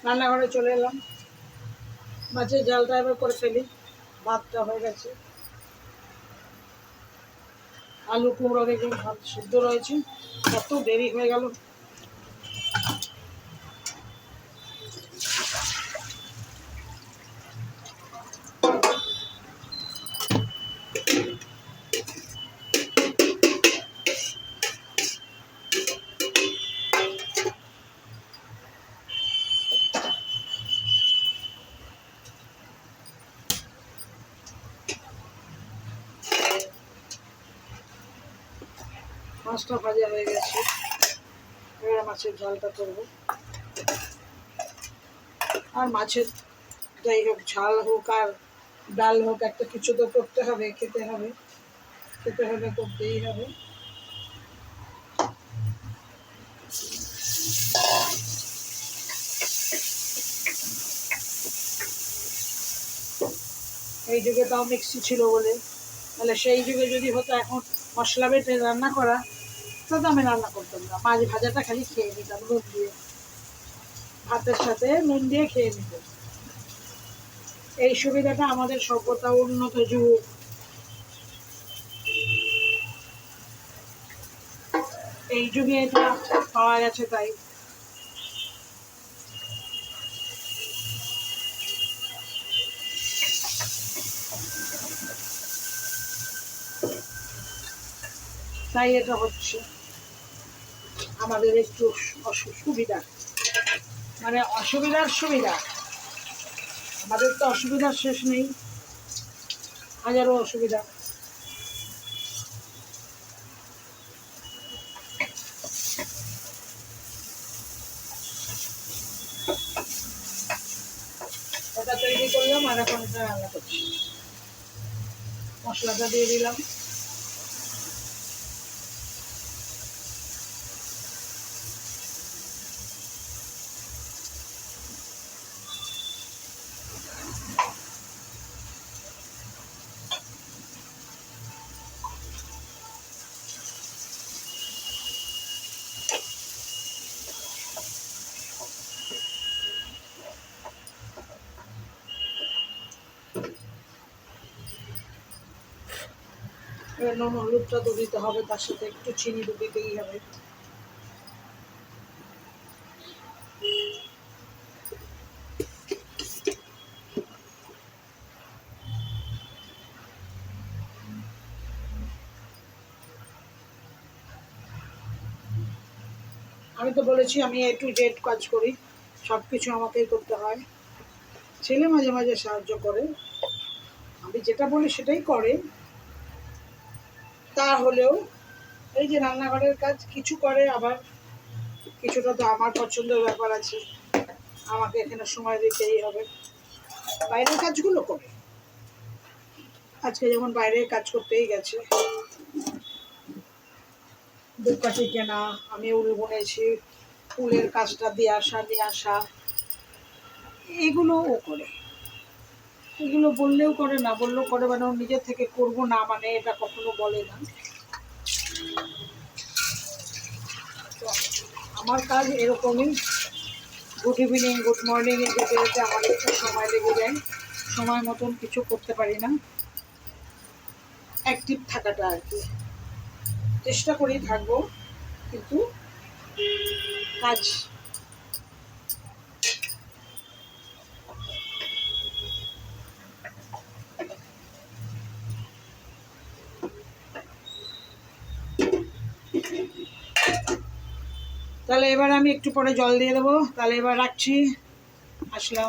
রান্নাঘরে চলে এলাম, মাছের জালটা এবার করে ফেলি। ভাতটা হয়ে গেছে, আলু কুমড়ো রেখে ভাত সিদ্ধ রয়েছে। কত দেরি হয়ে গেল। মাছটা ভাজা হয়ে গেছে, এবার মাছের ঝালটা করবো। আর মাছের যাই হোক, ঝাল হোক আর ডাল হোক, একটা কিছু তো করতে হবে, খেতে হবে, করতেই হবে। এই যুগে তাও মিক্সি ছিল বলে, তাহলে সেই যুগে যদি হতো এখন মশলা বেটে রান্না করা, তো আমি রান্না করতাম না। মাছ ভাজাটা খালি খেয়ে নিতাম নুন দিয়ে, ভাতের সাথে নুন দিয়ে খেয়ে নিতাম। এই সুবিধাটা আমাদের সভ্যতা উন্নত যুগ, এই যুগে এটা পাওয়া গেছে। তাই তাই এটা হচ্ছে আমাদের একটু সুবিধা, মানে অসুবিধার সুবিধা। আমাদের তো অসুবিধার শেষ নেই, হাজারো অসুবিধা। এটা তৈরি করলাম আর এখন এটা রান্না করছি। মশলাটা দিয়ে দিলাম, নুন হলুদটা তো দিতে হবে, তার সাথে একটু চিনি তো দিতেই হবে। আমি তো বলেছি আমি A to Z কাজ করি, সব কিছু আমাকেই করতে হয়। ছেলে মাঝে মাঝে সাহায্য করে, আমি যেটা বলি সেটাই করে। তা হলেও এই যে রান্নাঘরের কাজ কিছু করে, আবার কিছুটা তো আমার পছন্দের ব্যাপার আছে, আমাকে এখানে সময় দিতেই হবে। বাইরের কাজগুলো করে, আজকে যেমন বাইরের কাজ করতেই গেছে, ধূপকাঠি কেনা, আমি উল বুনেছি, উলের কাজটা দিয়ে আসা, এগুলো ও করে। এগুলো বললেও করে, না বললেও করে, মানে ও নিজের থেকে করবো না মানে এটা কখনো বলে না। তো আমার কাজ এরকমই, গুড ইভিনিং গুড মর্নিং এ যেতে যেতে আমার একটু সময় লেগে যায়, সময় মতন কিছু করতে পারি না। অ্যাক্টিভ থাকাটা আর কি চেষ্টা করি, থাকবো, কিন্তু কাজ। তাহলে এবার আমি একটু পরে জল দিয়ে দেবো, তাহলে এবার রাখছি, আসলাম।